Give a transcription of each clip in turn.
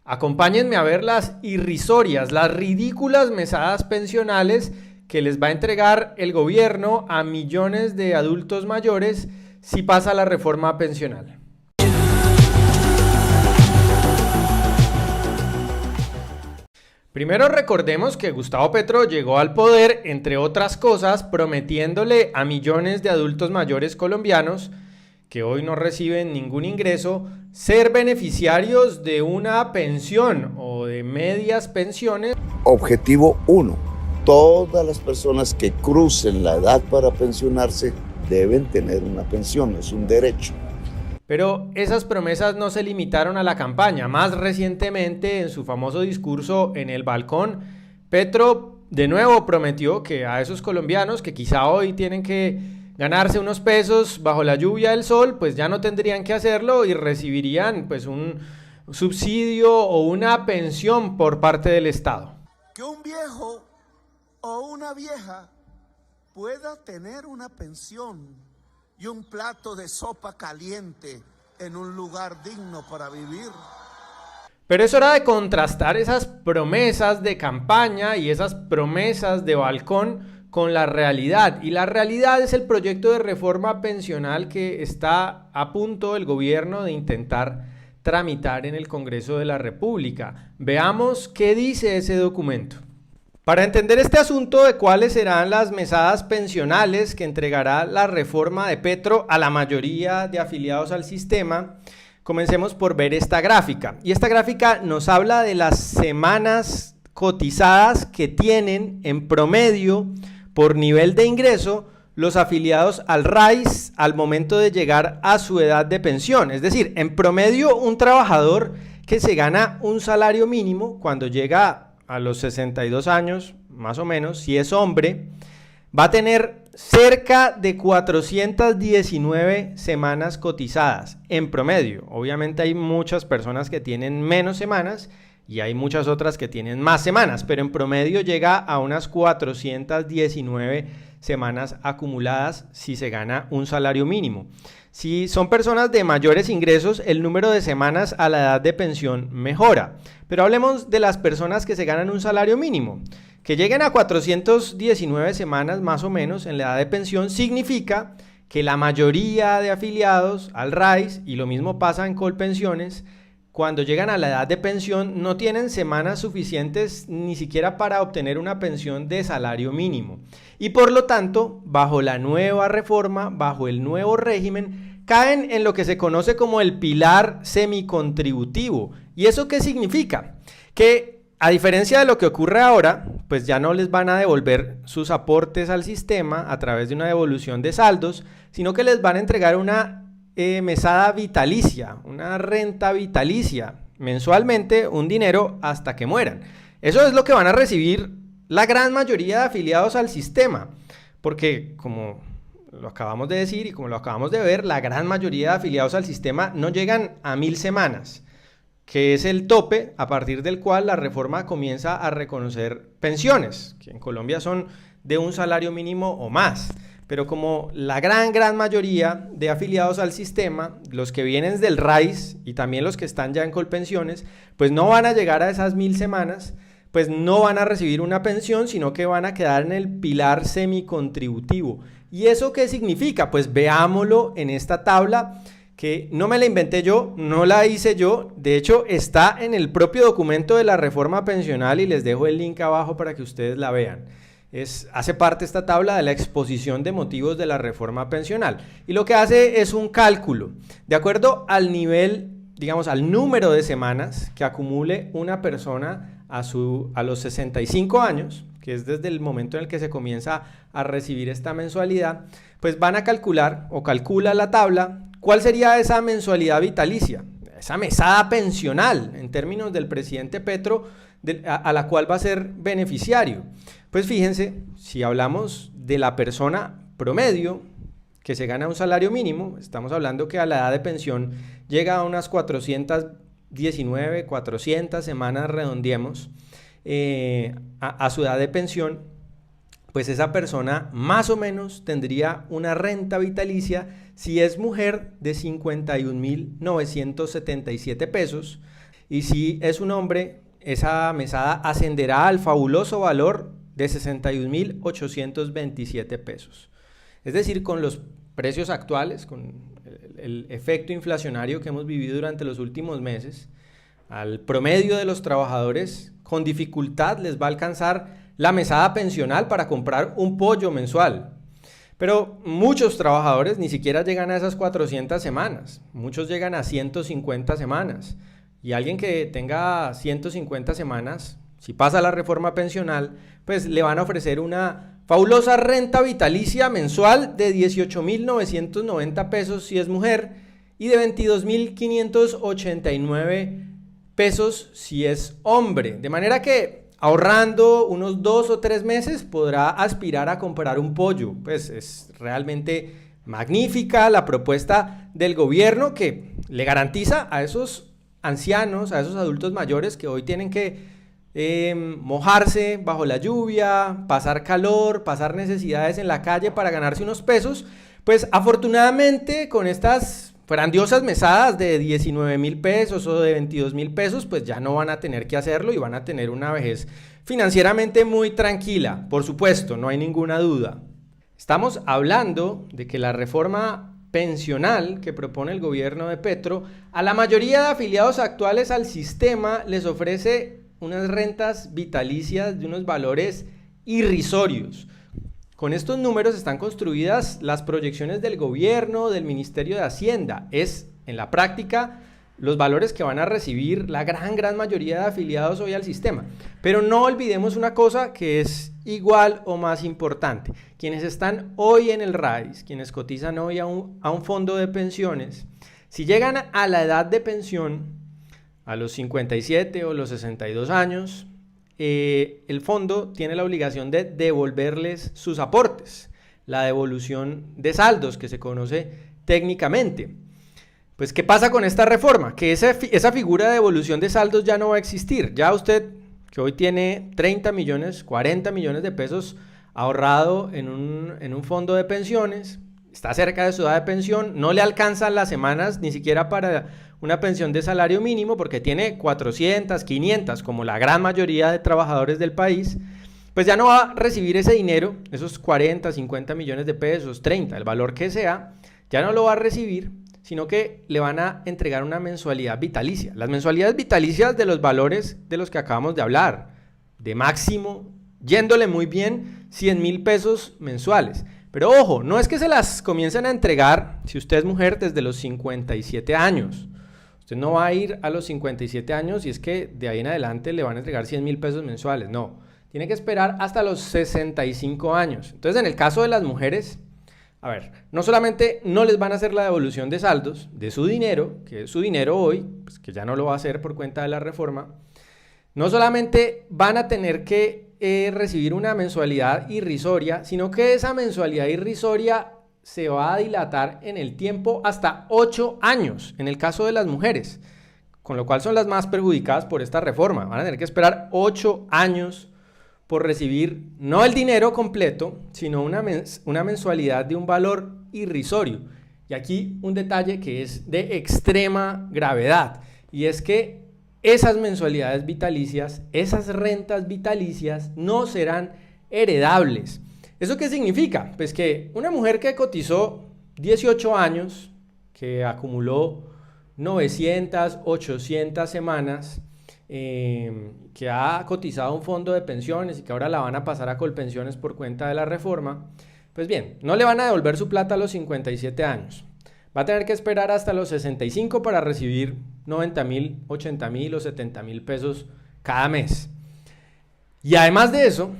Acompáñenme a ver las irrisorias, las ridículas mesadas pensionales que les va a entregar el gobierno a millones de adultos mayores si pasa la reforma pensional. Primero recordemos que Gustavo Petro llegó al poder, entre otras cosas, prometiéndole a millones de adultos mayores colombianos que hoy no reciben ningún ingreso, ser beneficiarios de una pensión o de medias pensiones. Objetivo 1. Todas las personas que crucen la edad para pensionarse deben tener una pensión, es un derecho. Pero esas promesas no se limitaron a la campaña. Más recientemente, en su famoso discurso en el balcón, Petro de nuevo prometió que a esos colombianos que quizá hoy tienen que ganarse unos pesos bajo la lluvia del sol, pues ya no tendrían que hacerlo y recibirían pues un subsidio o una pensión por parte del Estado. Que un viejo o una vieja pueda tener una pensión y un plato de sopa caliente en un lugar digno para vivir. Pero es hora de contrastar esas promesas de campaña y esas promesas de balcón con la realidad. Y la realidad es el proyecto de reforma pensional que está a punto el gobierno de intentar tramitar en el Congreso de la República. Veamos qué dice ese documento. Para entender este asunto de cuáles serán las mesadas pensionales que entregará la reforma de Petro a la mayoría de afiliados al sistema, comencemos por ver esta gráfica. Y esta gráfica nos habla de las semanas cotizadas que tienen en promedio por nivel de ingreso los afiliados al RAIS al momento de llegar a su edad de pensión. Es decir, en promedio un trabajador que se gana un salario mínimo cuando llega a los 62 años, más o menos, si es hombre, va a tener cerca de 419 semanas cotizadas en promedio. Obviamente hay muchas personas que tienen menos semanas y hay muchas otras que tienen más semanas, pero en promedio llega a unas 419 semanas acumuladas si se gana un salario mínimo. Si son personas de mayores ingresos, el número de semanas a la edad de pensión mejora. Pero hablemos de las personas que se ganan un salario mínimo. Que lleguen a 419 semanas más o menos en la edad de pensión significa que la mayoría de afiliados al RAIS, y lo mismo pasa en Colpensiones, cuando llegan a la edad de pensión no tienen semanas suficientes ni siquiera para obtener una pensión de salario mínimo. Y por lo tanto, bajo la nueva reforma, bajo el nuevo régimen, caen en lo que se conoce como el pilar semicontributivo. ¿Y eso qué significa? Que a diferencia de lo que ocurre ahora, pues ya no les van a devolver sus aportes al sistema a través de una devolución de saldos, sino que les van a entregar una mesada vitalicia, una renta vitalicia, mensualmente un dinero hasta que mueran. Eso es lo que van a recibir la gran mayoría de afiliados al sistema, porque como lo acabamos de decir y como lo acabamos de ver, la gran mayoría de afiliados al sistema no llegan a 1000 semanas, que es el tope a partir del cual la reforma comienza a reconocer pensiones, que en Colombia son de un salario mínimo o más. Pero como la gran mayoría de afiliados al sistema, los que vienen del RAIS y también los que están ya en Colpensiones, pues no van a llegar a esas 1000 semanas, pues no van a recibir una pensión, sino que van a quedar en el pilar semicontributivo. ¿Y eso qué significa? Pues veámoslo en esta tabla, que no me la inventé yo, no la hice yo, de hecho está en el propio documento de la reforma pensional y les dejo el link abajo para que ustedes la vean. Hace parte esta tabla de la exposición de motivos de la reforma pensional y lo que hace es un cálculo de acuerdo al nivel, digamos al número de semanas que acumule una persona a los 65 años, que es desde el momento en el que se comienza a recibir esta mensualidad, pues van a calcular o calcula la tabla cuál sería esa mensualidad vitalicia, esa mesada pensional en términos del presidente Petro a la cual va a ser beneficiario. Pues fíjense, si hablamos de la persona promedio que se gana un salario mínimo, estamos hablando que a la edad de pensión llega a unas 419, 400 semanas, redondeemos, a su edad de pensión, pues esa persona más o menos tendría una renta vitalicia, si es mujer, de 51.977 pesos, y si es un hombre, esa mesada ascenderá al fabuloso valor de 61.827 pesos. Es decir, con los precios actuales, con el efecto inflacionario que hemos vivido durante los últimos meses, al promedio de los trabajadores con dificultad les va a alcanzar la mesada pensional para comprar un pollo mensual. Pero muchos trabajadores ni siquiera llegan a esas 400 semanas, muchos llegan a 150 semanas. Y alguien que tenga 150 semanas, si pasa la reforma pensional, pues le van a ofrecer una fabulosa renta vitalicia mensual de 18.990 pesos si es mujer y de 22.589 pesos si es hombre. De manera que ahorrando unos 2 o 3 meses podrá aspirar a comprar un pollo. Pues es realmente magnífica la propuesta del gobierno que le garantiza a esos ancianos, a esos adultos mayores que hoy tienen que mojarse bajo la lluvia, pasar calor, pasar necesidades en la calle para ganarse unos pesos, pues afortunadamente con estas grandiosas mesadas de 19.000 pesos o de 22.000 pesos, pues ya no van a tener que hacerlo y van a tener una vejez financieramente muy tranquila. Por supuesto, no hay ninguna duda. Estamos hablando de que la reforma pensional que propone el gobierno de Petro, a la mayoría de afiliados actuales al sistema les ofrece unas rentas vitalicias de unos valores irrisorios. Con estos números están construidas las proyecciones del gobierno, del Ministerio de Hacienda. Es, en la práctica, los valores que van a recibir la gran mayoría de afiliados hoy al sistema. Pero no olvidemos una cosa que es igual o más importante. Quienes están hoy en el RAIS, quienes cotizan hoy a un fondo de pensiones, si llegan a la edad de pensión, a los 57 o los 62 años, el fondo tiene la obligación de devolverles sus aportes, la devolución de saldos que se conoce técnicamente. Pues, ¿qué pasa con esta reforma? Que esa figura de devolución de saldos ya no va a existir. Ya usted, que hoy tiene 30 millones, 40 millones de pesos ahorrado en un fondo de pensiones, está cerca de su edad de pensión, no le alcanzan las semanas ni siquiera para una pensión de salario mínimo porque tiene 400, 500, como la gran mayoría de trabajadores del país, pues ya no va a recibir ese dinero, esos 40, 50 millones de pesos, 30, el valor que sea, ya no lo va a recibir, sino que le van a entregar una mensualidad vitalicia. Las mensualidades vitalicias de los valores de los que acabamos de hablar, de máximo, yéndole muy bien, 100.000 pesos mensuales. Pero ojo, no es que se las comiencen a entregar si usted es mujer desde los 57 años. Usted no va a ir a los 57 años y es que de ahí en adelante le van a entregar 100.000 pesos mensuales. No, tiene que esperar hasta los 65 años. Entonces, en el caso de las mujeres, a ver, no solamente no les van a hacer la devolución de saldos de su dinero, que es su dinero hoy, pues que ya no lo va a hacer por cuenta de la reforma, no solamente van a tener que recibir una mensualidad irrisoria, sino que esa mensualidad irrisoria se va a dilatar en el tiempo hasta 8 años, en el caso de las mujeres, con lo cual son las más perjudicadas por esta reforma. Van a tener que esperar 8 años por recibir no el dinero completo, sino una mensualidad de un valor irrisorio. Y aquí un detalle que es de extrema gravedad, y es que esas mensualidades vitalicias, esas rentas vitalicias no serán heredables. ¿Eso qué significa? Pues que una mujer que cotizó 18 años, que acumuló 900, 800 semanas, que ha cotizado un fondo de pensiones y que ahora la van a pasar a Colpensiones por cuenta de la reforma, pues bien, no le van a devolver su plata a los 57 años. Va a tener que esperar hasta los 65 para recibir 90.000, 80.000 o 70.000 pesos cada mes. Y además de eso,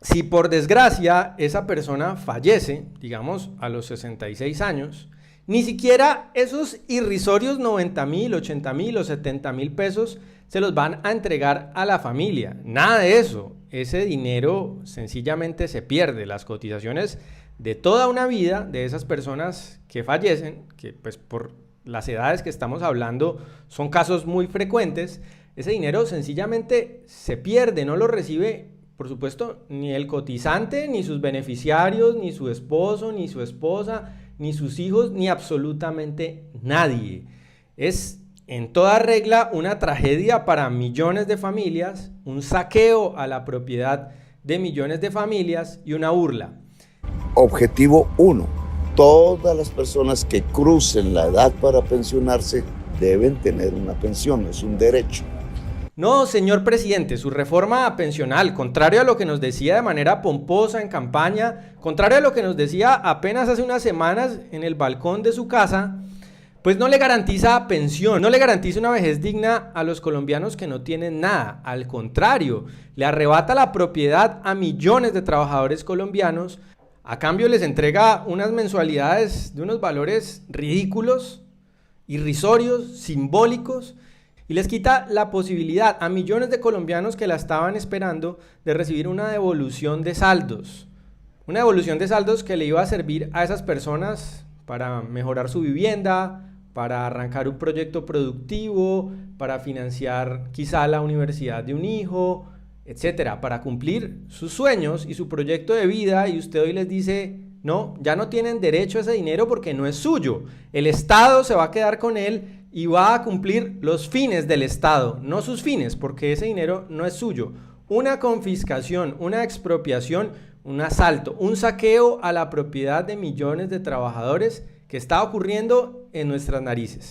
si por desgracia esa persona fallece, digamos a los 66 años, ni siquiera esos irrisorios 90.000, 80.000 o 70.000 pesos se los van a entregar a la familia. Nada de eso. Ese dinero sencillamente se pierde. Las cotizaciones de toda una vida de esas personas que fallecen, que pues por las edades que estamos hablando son casos muy frecuentes, ese dinero sencillamente se pierde, no lo recibe, por supuesto, ni el cotizante, ni sus beneficiarios, ni su esposo, ni su esposa, ni sus hijos, ni absolutamente nadie. Es en toda regla, una tragedia para millones de familias, un saqueo a la propiedad de millones de familias y una burla. Objetivo 1. Todas las personas que crucen la edad para pensionarse deben tener una pensión, es un derecho. No, señor presidente, su reforma pensional, contrario a lo que nos decía de manera pomposa en campaña, contrario a lo que nos decía apenas hace unas semanas en el balcón de su casa, pues no le garantiza pensión, no le garantiza una vejez digna a los colombianos que no tienen nada. Al contrario, le arrebata la propiedad a millones de trabajadores colombianos. A cambio les entrega unas mensualidades de unos valores ridículos, irrisorios, simbólicos, y les quita la posibilidad a millones de colombianos que la estaban esperando de recibir una devolución de saldos. Una devolución de saldos que le iba a servir a esas personas para mejorar su vivienda, para arrancar un proyecto productivo, para financiar quizá la universidad de un hijo, etcétera, para cumplir sus sueños y su proyecto de vida, y usted hoy les dice, no, ya no tienen derecho a ese dinero porque no es suyo. El Estado se va a quedar con él y va a cumplir los fines del Estado, no sus fines, porque ese dinero no es suyo. Una confiscación, una expropiación, un asalto, un saqueo a la propiedad de millones de trabajadores que está ocurriendo en nuestras narices.